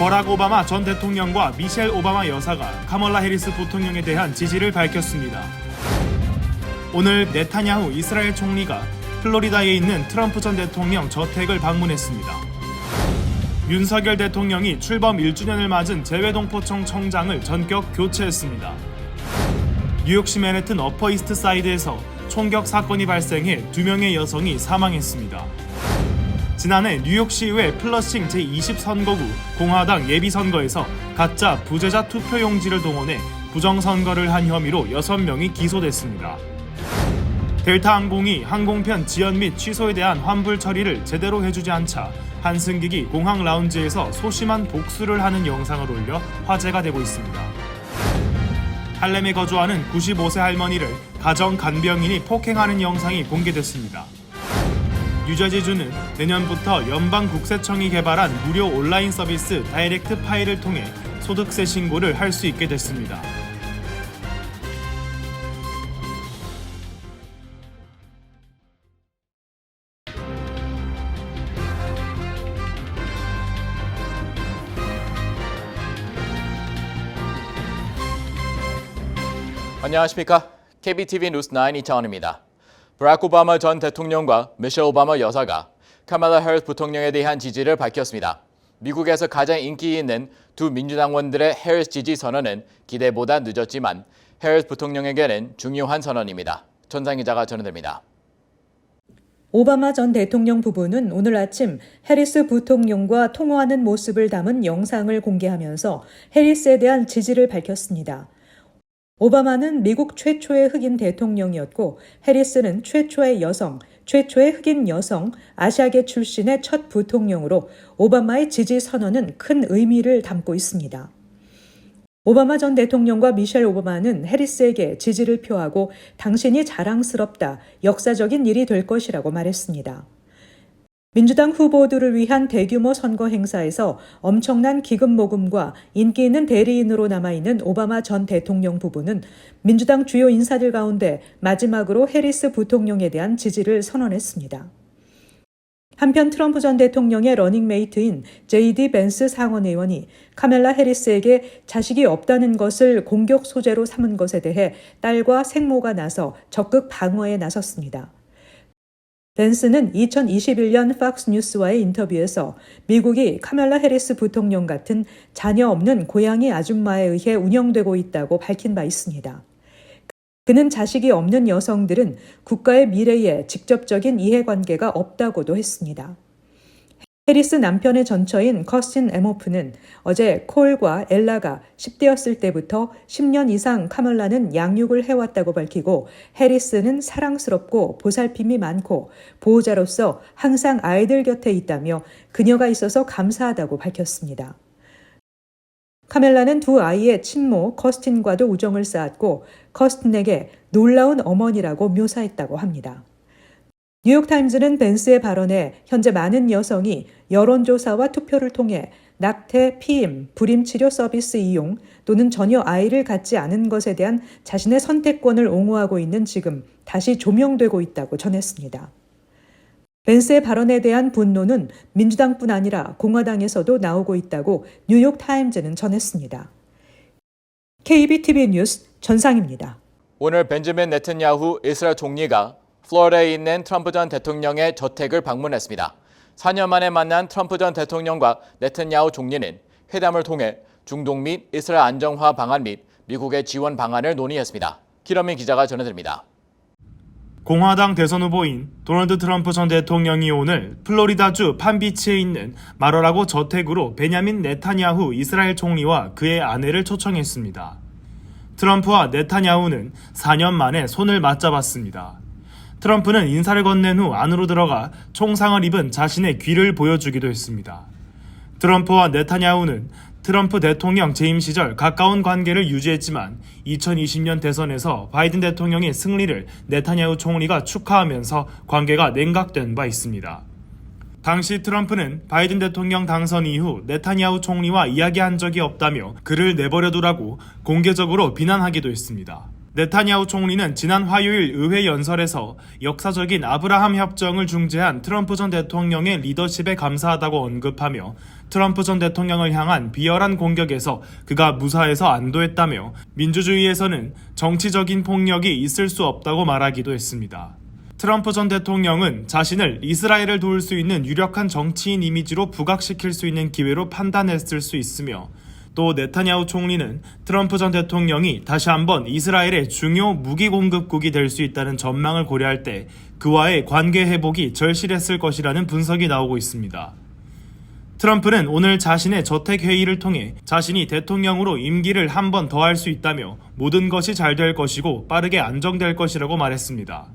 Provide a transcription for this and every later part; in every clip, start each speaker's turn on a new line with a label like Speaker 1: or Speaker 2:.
Speaker 1: 버락 오바마 전 대통령과 미셸 오바마 여사가 카멀라 해리스 부통령에 대한 지지를 밝혔습니다. 오늘 네타냐후 이스라엘 총리가 플로리다에 있는 트럼프 전 대통령 저택을 방문했습니다. 윤석열 대통령이 출범 1주년을 맞은 재외동포청 청장을 전격 교체했습니다. 뉴욕시 맨해튼 어퍼 이스트 사이드에서 총격 사건이 발생해 2명의 여성이 사망했습니다. 지난해 뉴욕시의회 플러싱 제20선거구 공화당 예비선거에서 가짜 부재자 투표용지를 동원해 부정선거를 한 혐의로 6명이 기소됐습니다. 델타항공이 항공편 지연 및 취소에 대한 환불 처리를 제대로 해주지 않자 한승객이 공항 라운지에서 소심한 복수를 하는 영상을 올려 화제가 되고 있습니다. 할렘에 거주하는 95세 할머니를 가정 간병인이 폭행하는 영상이 공개됐습니다. 뉴저지주는 내년부터 연방국세청이 개발한 무료 온라인 서비스 다이렉트 파일을 통해 소득세 신고를 할 수 있게 됐습니다.
Speaker 2: 안녕하십니까? KBTV 뉴스 9 이창원입니다. 버락 오바마 전 대통령과 미셸 오바마 여사가 카멀라 해리스 부통령에 대한 지지를 밝혔습니다. 미국에서 가장 인기 있는 두 민주당원들의 해리스 지지 선언은 기대보다 늦었지만 해리스 부통령에게는 중요한 선언입니다. 전상 기자가 전해드립니다.
Speaker 3: 오바마 전 대통령 부부는 오늘 아침 해리스 부통령과 통화하는 모습을 담은 영상을 공개하면서 해리스에 대한 지지를 밝혔습니다. 오바마는 미국 최초의 흑인 대통령이었고 해리스는 최초의 여성, 최초의 흑인 여성, 아시아계 출신의 첫 부통령으로 오바마의 지지 선언은 큰 의미를 담고 있습니다. 오바마 전 대통령과 미셸 오바마는 해리스에게 지지를 표하고 당신이 자랑스럽다, 역사적인 일이 될 것이라고 말했습니다. 민주당 후보들을 위한 대규모 선거 행사에서 엄청난 기금 모금과 인기 있는 대리인으로 남아있는 오바마 전 대통령 부부는 민주당 주요 인사들 가운데 마지막으로 해리스 부통령에 대한 지지를 선언했습니다. 한편 트럼프 전 대통령의 러닝메이트인 JD 벤스 상원의원이 카멀라 해리스에게 자식이 없다는 것을 공격 소재로 삼은 것에 대해 딸과 생모가 나서 적극 방어에 나섰습니다. 벤스는 2021년 팍스뉴스와의 인터뷰에서 미국이 카멀라 해리스 부통령 같은 자녀 없는 고양이 아줌마에 의해 운영되고 있다고 밝힌 바 있습니다. 그는 자식이 없는 여성들은 국가의 미래에 직접적인 이해관계가 없다고도 했습니다. 해리스 남편의 전처인 커스틴 에모프는 어제 콜과 엘라가 10대였을 때부터 10년 이상 카멀라는 양육을 해왔다고 밝히고 해리스는 사랑스럽고 보살핌이 많고 보호자로서 항상 아이들 곁에 있다며 그녀가 있어서 감사하다고 밝혔습니다. 카멀라는 두 아이의 친모 커스틴과도 우정을 쌓았고 커스틴에게 놀라운 어머니라고 묘사했다고 합니다. 뉴욕타임즈는 벤스의 발언에 현재 많은 여성이 여론조사와 투표를 통해 낙태, 피임, 불임치료 서비스 이용 또는 전혀 아이를 갖지 않은 것에 대한 자신의 선택권을 옹호하고 있는 지금 다시 조명되고 있다고 전했습니다. 벤스의 발언에 대한 분노는 민주당뿐 아니라 공화당에서도 나오고 있다고 뉴욕타임즈는 전했습니다. KBTV 뉴스 전상입니다.
Speaker 2: 오늘 벤저민 네탄야후 이스라엘 총리가 플로리다에 있는 트럼프 전 대통령의 저택을 방문했습니다. 4년 만에 만난 트럼프 전 대통령과 네탄야후 총리는 회담을 통해 중동 및 이스라엘 안정화 방안 및 미국의 지원 방안을 논의했습니다. 기러민 기자가 전해드립니다.
Speaker 1: 공화당 대선 후보인 도널드 트럼프 전 대통령이 오늘 플로리다주 판비치에 있는 마러라고 저택으로 베냐민 네타냐후 이스라엘 총리와 그의 아내를 초청했습니다. 트럼프와 네타냐후는 4년 만에 손을 맞잡았습니다. 트럼프는 인사를 건넨 후 안으로 들어가 총상을 입은 자신의 귀를 보여주기도 했습니다. 트럼프와 네타냐후는 트럼프 대통령 재임 시절 가까운 관계를 유지했지만 2020년 대선에서 바이든 대통령의 승리를 네타냐후 총리가 축하하면서 관계가 냉각된 바 있습니다. 당시 트럼프는 바이든 대통령 당선 이후 네타냐후 총리와 이야기한 적이 없다며 그를 내버려두라고 공개적으로 비난하기도 했습니다. 네타냐후 총리는 지난 화요일 의회 연설에서 역사적인 아브라함 협정을 중재한 트럼프 전 대통령의 리더십에 감사하다고 언급하며 트럼프 전 대통령을 향한 비열한 공격에서 그가 무사해서 안도했다며 민주주의에서는 정치적인 폭력이 있을 수 없다고 말하기도 했습니다. 트럼프 전 대통령은 자신을 이스라엘을 도울 수 있는 유력한 정치인 이미지로 부각시킬 수 있는 기회로 판단했을 수 있으며 또 네타냐후 총리는 트럼프 전 대통령이 다시 한번 이스라엘의 중요 무기 공급국이 될 수 있다는 전망을 고려할 때 그와의 관계 회복이 절실했을 것이라는 분석이 나오고 있습니다. 트럼프는 오늘 자신의 저택 회의를 통해 자신이 대통령으로 임기를 한 번 더 할 수 있다며 모든 것이 잘 될 것이고 빠르게 안정될 것이라고 말했습니다.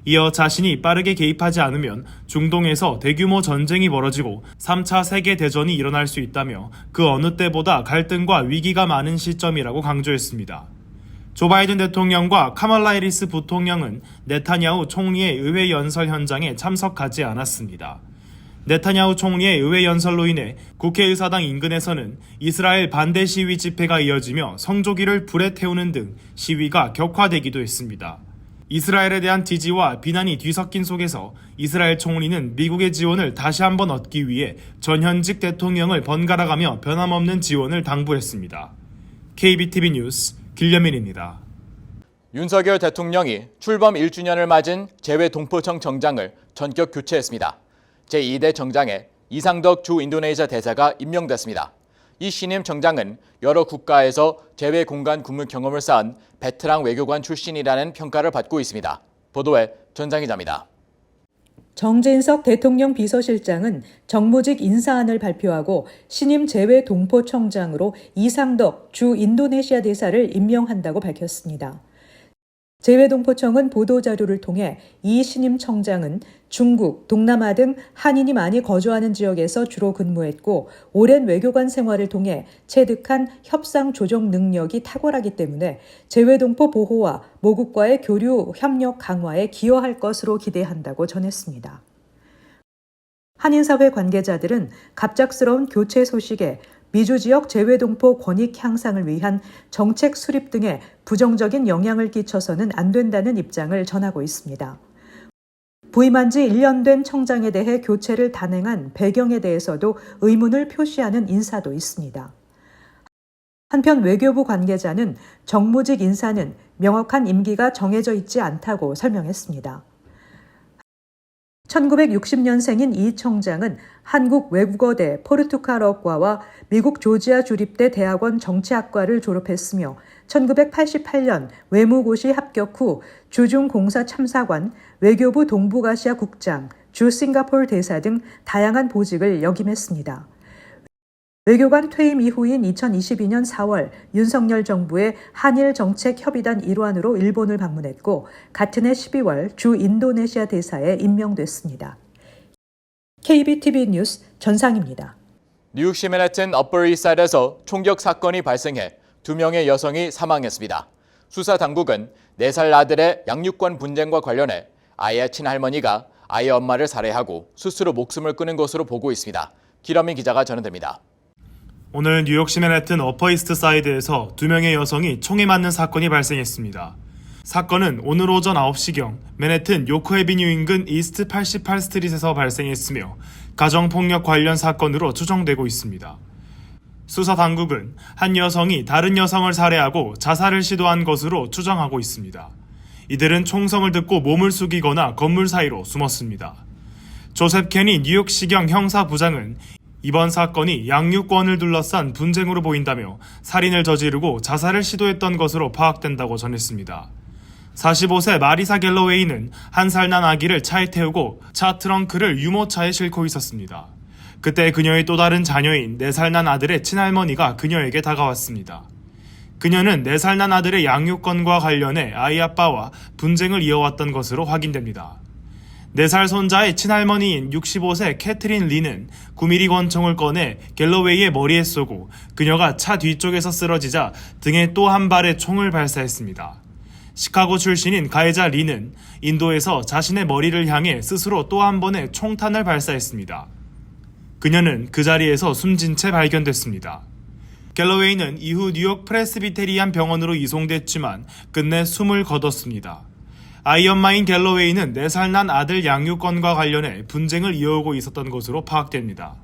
Speaker 1: 이어 자신이 빠르게 개입하지 않으면 중동에서 대규모 전쟁이 벌어지고 3차 세계대전이 일어날 수 있다며 그 어느 때보다 갈등과 위기가 많은 시점이라고 강조했습니다. 조 바이든 대통령과 카말라 해리스 부통령은 네타냐후 총리의 의회 연설 현장에 참석하지 않았습니다. 네타냐후 총리의 의회 연설로 인해 국회의사당 인근에서는 이스라엘 반대 시위 집회가 이어지며 성조기를 불에 태우는 등 시위가 격화되기도 했습니다. 이스라엘에 대한 지지와 비난이 뒤섞인 속에서 이스라엘 총리는 미국의 지원을 다시 한번 얻기 위해 전현직 대통령을 번갈아가며 변함없는 지원을 당부했습니다. KBTV 뉴스 길려민입니다.
Speaker 2: 윤석열 대통령이 출범 1주년을 맞은 재외동포청 정장을 전격 교체했습니다. 제2대 정장에 이상덕 주 인도네시아 대사가 임명됐습니다. 이 신임 정장은 여러 국가에서 재외 공간 근무 경험을 쌓은 베테랑 외교관 출신이라는 평가를 받고 있습니다. 보도에 전장 기자입니다.
Speaker 3: 정진석 대통령 비서실장은 정무직 인사안을 발표하고 신임 재외동포청장으로 이상덕 주 인도네시아 대사를 임명한다고 밝혔습니다. 재외동포청은 보도자료를 통해 이 신임 청장은 중국, 동남아 등 한인이 많이 거주하는 지역에서 주로 근무했고 오랜 외교관 생활을 통해 체득한 협상 조정 능력이 탁월하기 때문에 재외동포 보호와 모국과의 교류 협력 강화에 기여할 것으로 기대한다고 전했습니다. 한인사회 관계자들은 갑작스러운 교체 소식에 미주 지역 재외동포 권익 향상을 위한 정책 수립 등에 부정적인 영향을 끼쳐서는 안 된다는 입장을 전하고 있습니다. 부임한 지 1년 된 청장에 대해 교체를 단행한 배경에 대해서도 의문을 표시하는 인사도 있습니다. 한편 외교부 관계자는 정무직 인사는 명확한 임기가 정해져 있지 않다고 설명했습니다. 1960년생인 이 청장은 한국 외국어대 포르투갈어과와 미국 조지아 주립대 대학원 정치학과를 졸업했으며 1988년 외무고시 합격 후 주중공사 참사관, 외교부 동북아시아 국장, 주 싱가포르 대사 등 다양한 보직을 역임했습니다. 외교관 퇴임 이후인 2022년 4월 윤석열 정부의 한일 정책협의단 일환으로 일본을 방문했고 같은 해 12월 주 인도네시아 대사에 임명됐습니다. KBTV 뉴스 전상입니다.
Speaker 2: 뉴욕시 맨해튼 업버 이스트사이드에서 총격 사건이 발생해 2명의 여성이 사망했습니다. 수사 당국은 4살 아들의 양육권 분쟁과 관련해 아이의 친할머니가 아이의 엄마를 살해하고 스스로 목숨을 끊은 것으로 보고 있습니다. 기러민 기자가 전해드립니다.
Speaker 1: 오늘 뉴욕시 맨해튼 어퍼이스트 사이드에서 2명의 여성이 총에 맞는 사건이 발생했습니다. 사건은 오늘 오전 9시경 맨해튼 요크 애비뉴 인근 이스트 88 스트릿에서 발생했으며 가정폭력 관련 사건으로 추정되고 있습니다. 수사 당국은 한 여성이 다른 여성을 살해하고 자살을 시도한 것으로 추정하고 있습니다. 이들은 총성을 듣고 몸을 숙이거나 건물 사이로 숨었습니다. 조셉 케니 뉴욕시경 형사부장은 이번 사건이 양육권을 둘러싼 분쟁으로 보인다며 살인을 저지르고 자살을 시도했던 것으로 파악된다고 전했습니다. 45세 마리사 갤러웨이는 1살 난 아기를 차에 태우고 차 트렁크를 유모차에 싣고 있었습니다. 그때 그녀의 또 다른 자녀인 4살 난 아들의 친할머니가 그녀에게 다가왔습니다. 그녀는 4살 난 아들의 양육권과 관련해 아이 아빠와 분쟁을 이어왔던 것으로 확인됩니다. 4살 손자의 친할머니인 65세 캐트린 리는 9mm 권총을 꺼내 갤러웨이의 머리에 쏘고 그녀가 차 뒤쪽에서 쓰러지자 등에 또 한 발의 총을 발사했습니다. 시카고 출신인 가해자 리는 인도에서 자신의 머리를 향해 스스로 또 한 번의 총탄을 발사했습니다. 그녀는 그 자리에서 숨진 채 발견됐습니다. 갤러웨이는 이후 뉴욕 프레스비테리안 병원으로 이송됐지만 끝내 숨을 거뒀습니다. 아이 엄마인 갤러웨이는 4살 난 아들 양육권과 관련해 분쟁을 이어오고 있었던 것으로 파악됩니다.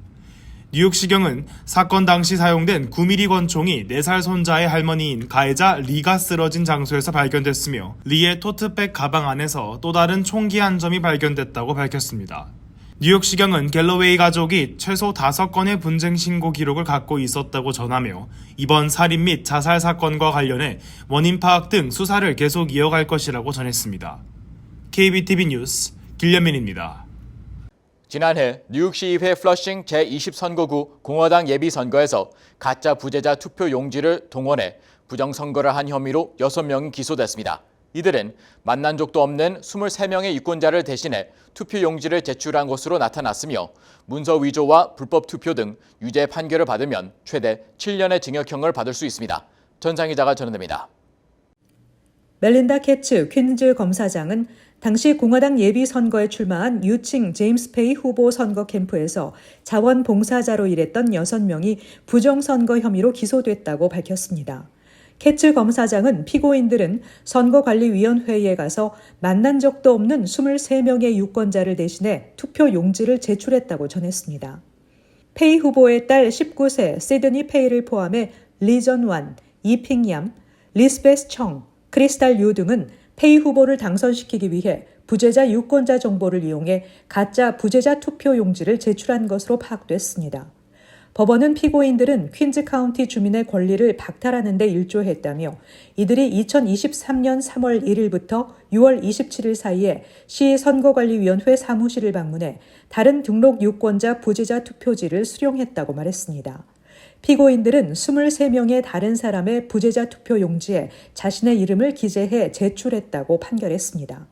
Speaker 1: 뉴욕시경은 사건 당시 사용된 9mm 권총이 4살 손자의 할머니인 가해자 리가 쓰러진 장소에서 발견됐으며 리의 토트백 가방 안에서 또 다른 총기 한 점이 발견됐다고 밝혔습니다. 뉴욕시경은 갤러웨이 가족이 최소 5건의 분쟁 신고 기록을 갖고 있었다고 전하며 이번 살인 및 자살 사건과 관련해 원인 파악 등 수사를 계속 이어갈 것이라고 전했습니다. KBTV 뉴스 길련민입니다.
Speaker 2: 지난해 뉴욕시의회 플러싱 제20선거구 공화당 예비선거에서 가짜 부재자 투표 용지를 동원해 부정선거를 한 혐의로 6명이 기소됐습니다. 이들은 만난 적도 없는 23명의 유권자를 대신해 투표 용지를 제출한 것으로 나타났으며 문서 위조와 불법 투표 등 유죄 판결을 받으면 최대 7년의 징역형을 받을 수 있습니다. 전상 기자가 전해드립니다.
Speaker 3: 멜린다 캐츠 퀸즈 검사장은 당시 공화당 예비선거에 출마한 유칭 제임스 페이 후보 선거 캠프에서 자원봉사자로 일했던 6명이 부정선거 혐의로 기소됐다고 밝혔습니다. 캐츠 검사장은 피고인들은 선거관리위원회에 가서 만난 적도 없는 23명의 유권자를 대신해 투표 용지를 제출했다고 전했습니다. 페이 후보의 딸 19세 시드니 페이를 포함해 리전 완, 이핑얌, 리스베스 청, 크리스탈 유 등은 페이 후보를 당선시키기 위해 부재자 유권자 정보를 이용해 가짜 부재자 투표 용지를 제출한 것으로 파악됐습니다. 법원은 피고인들은 퀸즈 카운티 주민의 권리를 박탈하는 데 일조했다며 이들이 2023년 3월 1일부터 6월 27일 사이에 시 선거관리위원회 사무실을 방문해 다른 등록 유권자 부재자 투표지를 수령했다고 말했습니다. 피고인들은 23명의 다른 사람의 부재자 투표 용지에 자신의 이름을 기재해 제출했다고 판결했습니다.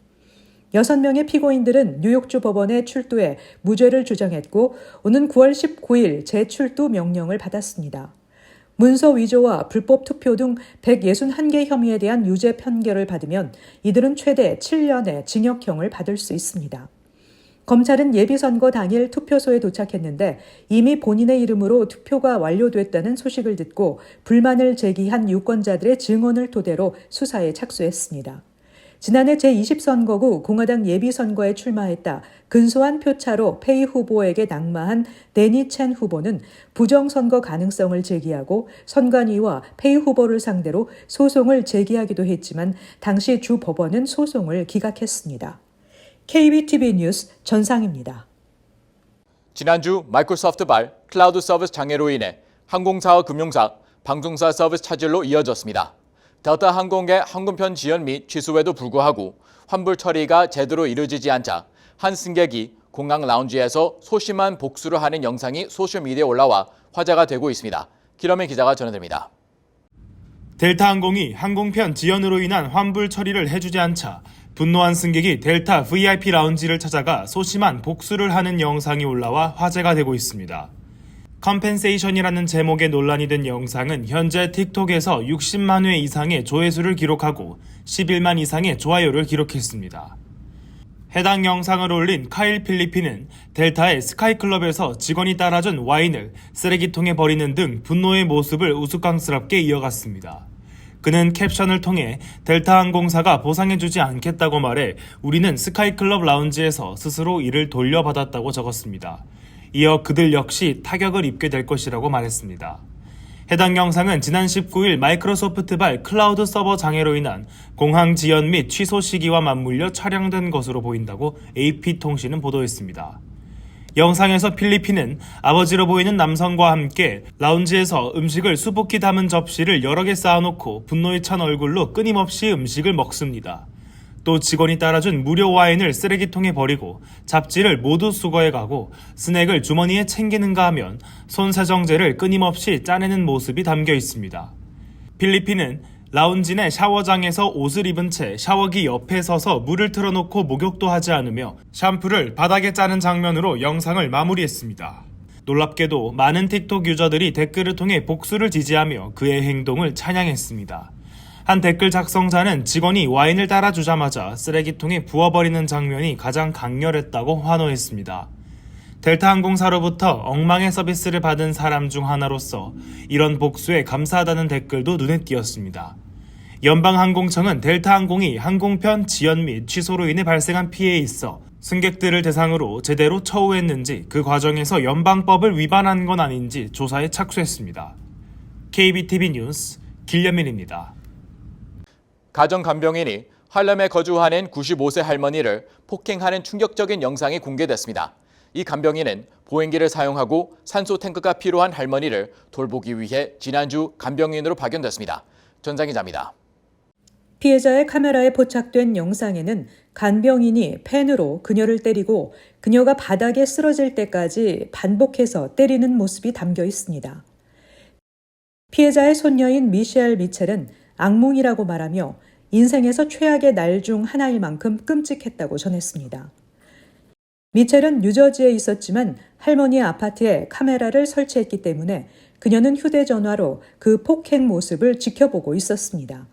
Speaker 3: 6명의 피고인들은 뉴욕주 법원에 출두해 무죄를 주장했고 오는 9월 19일 재출두 명령을 받았습니다. 문서 위조와 불법 투표 등 161개 혐의에 대한 유죄 판결을 받으면 이들은 최대 7년의 징역형을 받을 수 있습니다. 검찰은 예비선거 당일 투표소에 도착했는데 이미 본인의 이름으로 투표가 완료됐다는 소식을 듣고 불만을 제기한 유권자들의 증언을 토대로 수사에 착수했습니다. 지난해 제20선거구 공화당 예비선거에 출마했다 근소한 표차로 페이 후보에게 낙마한 데니 첸 후보는 부정선거 가능성을 제기하고 선관위와 페이 후보를 상대로 소송을 제기하기도 했지만 당시 주 법원은 소송을 기각했습니다. KBTV 뉴스 전상입니다.
Speaker 2: 지난주 마이크로소프트발 클라우드 서비스 장애로 인해 항공사와 금융사, 방송사 서비스 차질로 이어졌습니다. 델타 항공의 항공편 지연 및 취소에도 불구하고 환불 처리가 제대로 이루어지지 않자 한 승객이 공항 라운지에서 소심한 복수를 하는 영상이 소셜미디어에 올라와 화제가 되고 있습니다. 기러민 기자가 전해드립니다.
Speaker 1: 델타 항공이 항공편 지연으로 인한 환불 처리를 해주지 않자 분노한 승객이 델타 VIP 라운지를 찾아가 소심한 복수를 하는 영상이 올라와 화제가 되고 있습니다. 컴펜세이션이라는 제목의 논란이 된 영상은 현재 틱톡에서 60만 회 이상의 조회수를 기록하고 11만 이상의 좋아요를 기록했습니다. 해당 영상을 올린 카일 필리피는 델타의 스카이클럽에서 직원이 따라준 와인을 쓰레기통에 버리는 등 분노의 모습을 우스꽝스럽게 이어갔습니다. 그는 캡션을 통해 델타 항공사가 보상해주지 않겠다고 말해 우리는 스카이클럽 라운지에서 스스로 이를 돌려받았다고 적었습니다. 이어 그들 역시 타격을 입게 될 것이라고 말했습니다. 해당 영상은 지난 19일 마이크로소프트발 클라우드 서버 장애로 인한 공항 지연 및 취소 시기와 맞물려 촬영된 것으로 보인다고 AP통신은 보도했습니다. 영상에서 필리핀은 아버지로 보이는 남성과 함께 라운지에서 음식을 수북히 담은 접시를 여러 개 쌓아놓고 분노에 찬 얼굴로 끊임없이 음식을 먹습니다. 또 직원이 따라준 무료 와인을 쓰레기통에 버리고 잡지를 모두 수거해가고 스낵을 주머니에 챙기는가 하면 손세정제를 끊임없이 짜내는 모습이 담겨 있습니다. 필리핀은 라운지 내 샤워장에서 옷을 입은 채 샤워기 옆에 서서 물을 틀어놓고 목욕도 하지 않으며 샴푸를 바닥에 짜는 장면으로 영상을 마무리했습니다. 놀랍게도 많은 틱톡 유저들이 댓글을 통해 복수를 지지하며 그의 행동을 찬양했습니다. 한 댓글 작성자는 직원이 와인을 따라주자마자 쓰레기통에 부어버리는 장면이 가장 강렬했다고 환호했습니다. 델타 항공사로부터 엉망의 서비스를 받은 사람 중 하나로서 이런 복수에 감사하다는 댓글도 눈에 띄었습니다. 연방항공청은 델타 항공이 항공편 지연 및 취소로 인해 발생한 피해에 있어 승객들을 대상으로 제대로 처우했는지 그 과정에서 연방법을 위반한 건 아닌지 조사에 착수했습니다. KBTV 뉴스 길련민입니다.
Speaker 2: 가정 간병인이 할렘에 거주하는 95세 할머니를 폭행하는 충격적인 영상이 공개됐습니다. 이 간병인은 보행기를 사용하고 산소 탱크가 필요한 할머니를 돌보기 위해 지난주 간병인으로 파견됐습니다. 전장 기자입니다.
Speaker 3: 피해자의 카메라에 포착된 영상에는 간병인이 펜으로 그녀를 때리고 그녀가 바닥에 쓰러질 때까지 반복해서 때리는 모습이 담겨 있습니다. 피해자의 손녀인 미셸 미첼은 악몽이라고 말하며 인생에서 최악의 날 중 하나일 만큼 끔찍했다고 전했습니다. 미첼은 뉴저지에 있었지만 할머니의 아파트에 카메라를 설치했기 때문에 그녀는 휴대전화로 그 폭행 모습을 지켜보고 있었습니다.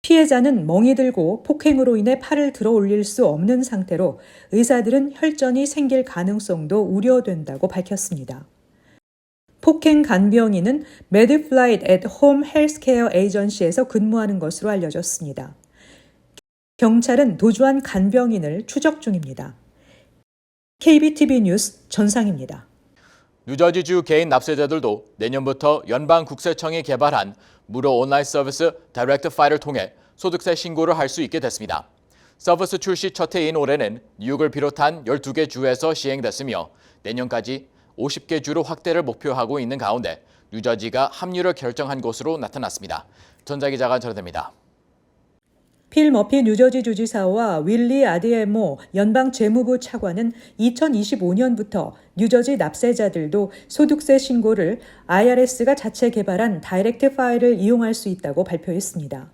Speaker 3: 피해자는 멍이 들고 폭행으로 인해 팔을 들어 올릴 수 없는 상태로 의사들은 혈전이 생길 가능성도 우려된다고 밝혔습니다. 폭행 간병인은 메드플라이트 앳 홈 헬스케어 에이전시에서 근무하는 것으로 알려졌습니다. 경찰은 도주한 간병인을 추적 중입니다. KBTV 뉴스 전상입니다.
Speaker 2: 뉴저지주 개인 납세자들도 내년부터 연방국세청이 개발한 무료 온라인 서비스 다이렉트파이를 통해 소득세 신고를 할 수 있게 됐습니다. 서비스 출시 첫 해인 올해는 뉴욕을 비롯한 12개 주에서 시행됐으며 내년까지 50개 주로 확대를 목표하고 있는 가운데 뉴저지가 합류를 결정한 것으로 나타났습니다. 전자기자가 전해드립니다.
Speaker 3: 필 머피 뉴저지 주지사와 윌리 아디에모 연방 재무부 차관은 2025년부터 뉴저지 납세자들도 소득세 신고를 IRS가 자체 개발한 다이렉트 파일을 이용할 수 있다고 발표했습니다.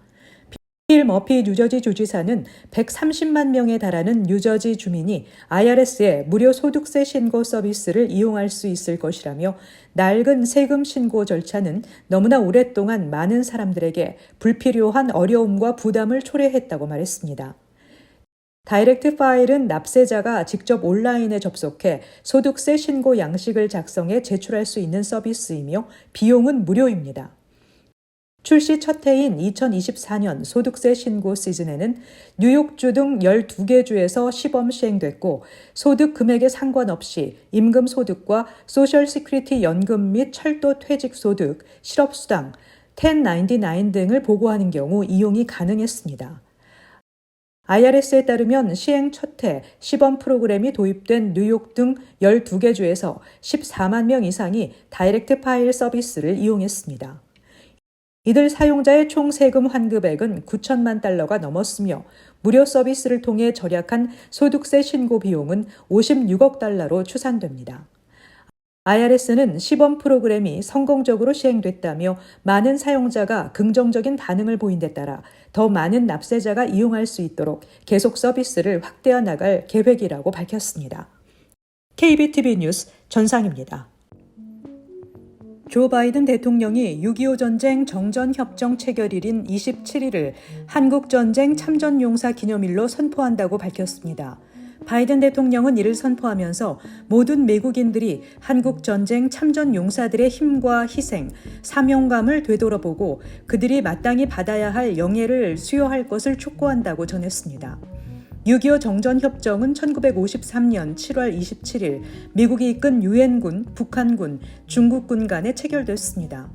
Speaker 3: 필 머피 뉴저지 주지사는 130만 명에 달하는 뉴저지 주민이 IRS의 무료 소득세 신고 서비스를 이용할 수 있을 것이라며 낡은 세금 신고 절차는 너무나 오랫동안 많은 사람들에게 불필요한 어려움과 부담을 초래했다고 말했습니다. 다이렉트 파일은 납세자가 직접 온라인에 접속해 소득세 신고 양식을 작성해 제출할 수 있는 서비스이며 비용은 무료입니다. 출시 첫 해인 2024년 소득세 신고 시즌에는 뉴욕주 등 12개 주에서 시범 시행됐고 소득 금액에 상관없이 임금 소득과 소셜 시큐리티 연금 및 철도 퇴직 소득, 실업수당, 1099 등을 보고하는 경우 이용이 가능했습니다. IRS에 따르면 시행 첫 해 시범 프로그램이 도입된 뉴욕 등 12개 주에서 14만 명 이상이 다이렉트 파일 서비스를 이용했습니다. 이들 사용자의 총 세금 환급액은 9천만 달러가 넘었으며 무료 서비스를 통해 절약한 소득세 신고 비용은 56억 달러로 추산됩니다. IRS는 시범 프로그램이 성공적으로 시행됐다며 많은 사용자가 긍정적인 반응을 보인 데 따라 더 많은 납세자가 이용할 수 있도록 계속 서비스를 확대해 나갈 계획이라고 밝혔습니다. KBTV 뉴스 전상입니다. 조 바이든 대통령이 6.25 전쟁 정전협정 체결일인 27일을 한국전쟁 참전용사 기념일로 선포한다고 밝혔습니다. 바이든 대통령은 이를 선포하면서 모든 미국인들이 한국전쟁 참전용사들의 힘과 희생, 사명감을 되돌아보고 그들이 마땅히 받아야 할 영예를 수여할 것을 촉구한다고 전했습니다. 6.25 정전협정은 1953년 7월 27일 미국이 이끈 유엔군, 북한군, 중국군 간에 체결됐습니다.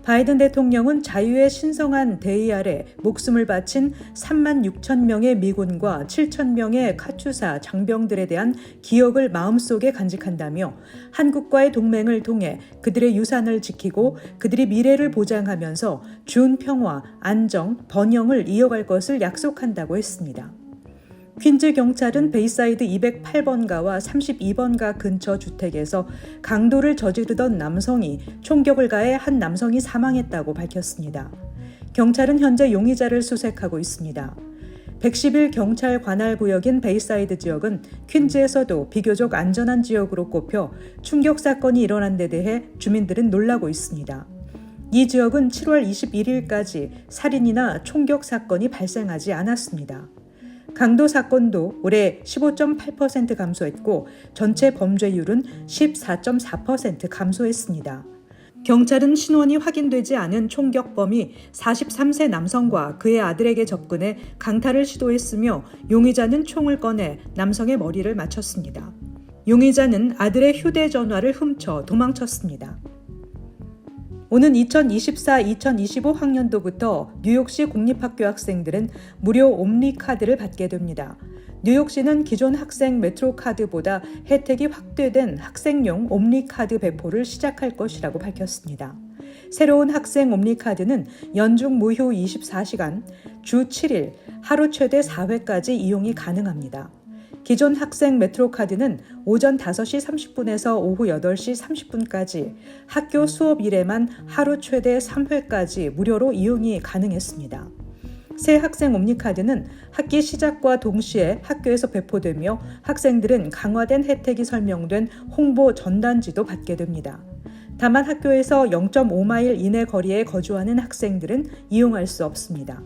Speaker 3: 바이든 대통령은 자유의 신성한 대의 아래 목숨을 바친 3만 6천 명의 미군과 7천 명의 카투사 장병들에 대한 기억을 마음속에 간직한다며 한국과의 동맹을 통해 그들의 유산을 지키고 그들이 미래를 보장하면서 준평화, 안정, 번영을 이어갈 것을 약속한다고 했습니다. 퀸즈 경찰은 베이사이드 208번가와 32번가 근처 주택에서 강도를 저지르던 남성이 총격을 가해 한 남성이 사망했다고 밝혔습니다. 경찰은 현재 용의자를 수색하고 있습니다. 110일 경찰 관할 구역인 베이사이드 지역은 퀸즈에서도 비교적 안전한 지역으로 꼽혀 충격 사건이 일어난 데 대해 주민들은 놀라고 있습니다. 이 지역은 7월 21일까지 살인이나 총격 사건이 발생하지 않았습니다. 강도 사건도 올해 15.8% 감소했고 전체 범죄율은 14.4% 감소했습니다. 경찰은 신원이 확인되지 않은 총격범이 43세 남성과 그의 아들에게 접근해 강탈을 시도했으며 용의자는 총을 꺼내 남성의 머리를 맞췄습니다. 용의자는 아들의 휴대전화를 훔쳐 도망쳤습니다. 오는 2024-2025 학년도부터 뉴욕시 공립학교 학생들은 무료 옴니카드를 받게 됩니다. 뉴욕시는 기존 학생 메트로카드보다 혜택이 확대된 학생용 옴니카드 배포를 시작할 것이라고 밝혔습니다. 새로운 학생 옴니카드는 연중 무휴 24시간, 주 7일, 하루 최대 4회까지 이용이 가능합니다. 기존 학생 메트로카드는 오전 5시 30분에서 오후 8시 30분까지 학교 수업일에만 하루 최대 3회까지 무료로 이용이 가능했습니다. 새 학생 옴니카드는 학기 시작과 동시에 학교에서 배포되며 학생들은 강화된 혜택이 설명된 홍보 전단지도 받게 됩니다. 다만 학교에서 0.5마일 이내 거리에 거주하는 학생들은 이용할 수 없습니다.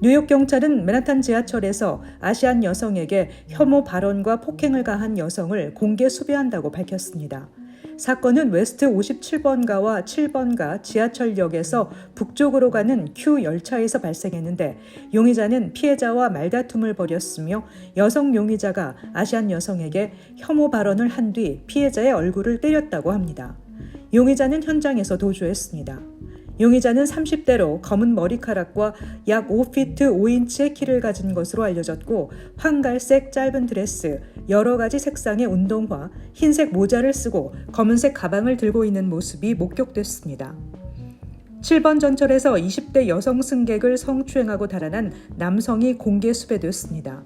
Speaker 3: 뉴욕 경찰은 맨하탄 지하철에서 아시안 여성에게 혐오 발언과 폭행을 가한 여성을 공개 수배한다고 밝혔습니다. 사건은 웨스트 57번가와 7번가 지하철역에서 북쪽으로 가는 Q 열차에서 발생했는데 용의자는 피해자와 말다툼을 벌였으며 여성 용의자가 아시안 여성에게 혐오 발언을 한 뒤 피해자의 얼굴을 때렸다고 합니다. 용의자는 현장에서 도주했습니다. 용의자는 30대로 검은 머리카락과 약 5피트 5인치의 키를 가진 것으로 알려졌고 황갈색 짧은 드레스, 여러 가지 색상의 운동화, 흰색 모자를 쓰고 검은색 가방을 들고 있는 모습이 목격됐습니다. 7번 전철에서 20대 여성 승객을 성추행하고 달아난 남성이 공개 수배됐습니다.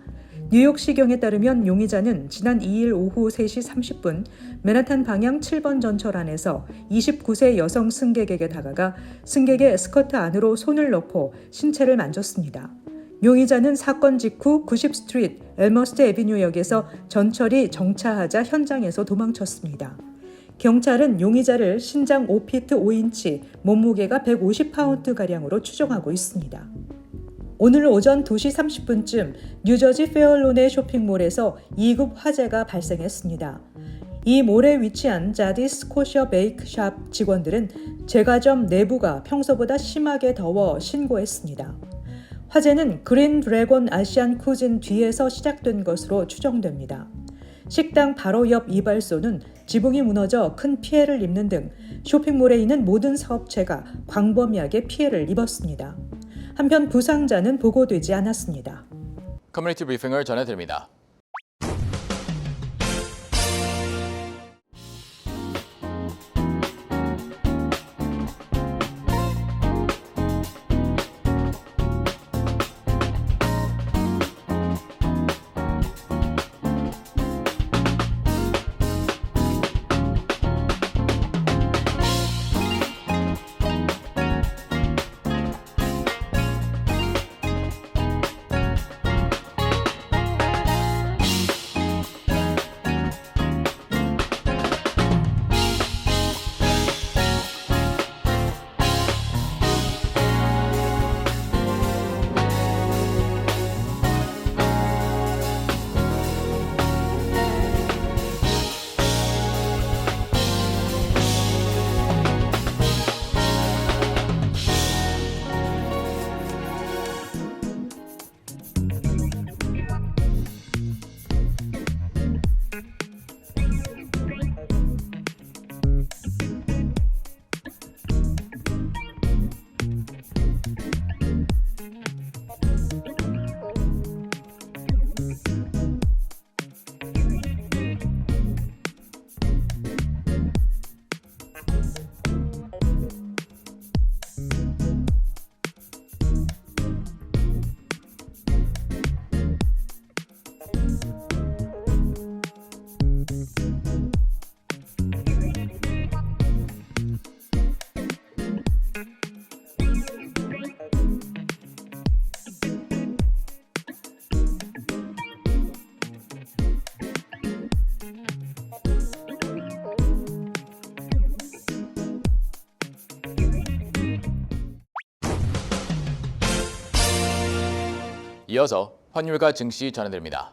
Speaker 3: 뉴욕시경에 따르면 용의자는 지난 2일 오후 3시 30분 맨하탄 방향 7번 전철 안에서 29세 여성 승객에게 다가가 승객의 스커트 안으로 손을 넣고 신체를 만졌습니다. 용의자는 사건 직후 90스트리트 엘머스트 애비뉴역에서 전철이 정차하자 현장에서 도망쳤습니다. 경찰은 용의자를 신장 5피트 5인치, 몸무게가 150파운드가량으로 추정하고 있습니다. 오늘 오전 2시 30분쯤 뉴저지 페어론의 쇼핑몰에서 2급 화재가 발생했습니다. 이 몰에 위치한 자디 스코셔 베이크샵 직원들은 제과점 내부가 평소보다 심하게 더워 신고했습니다. 화재는 그린 드래곤 아시안 쿠진 뒤에서 시작된 것으로 추정됩니다. 식당 바로 옆 이발소는 지붕이 무너져 큰 피해를 입는 등 쇼핑몰에 있는 모든 사업체가 광범위하게 피해를 입었습니다. 한편 부상자는 보고되지 않았습니다.
Speaker 2: 커뮤니티 브리핑을 전해드립니다. 이어서 환율과 증시 전해드립니다.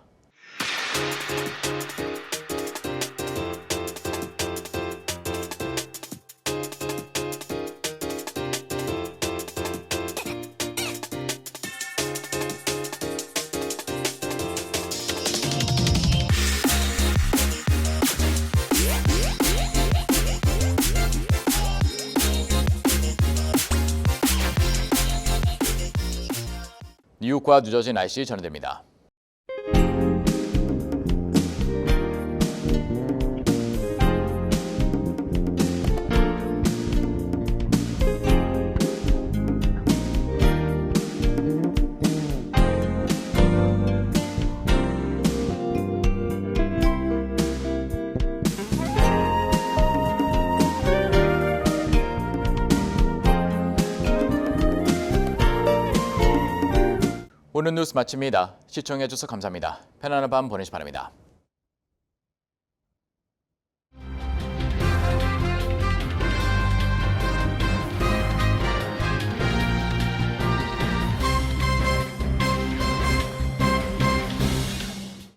Speaker 2: 뉴욕과 뉴저지 날씨 전해드립니다. 오늘 뉴스 마칩니다. 시청해주셔서 감사합니다. 편안한 밤 보내시 바랍니다.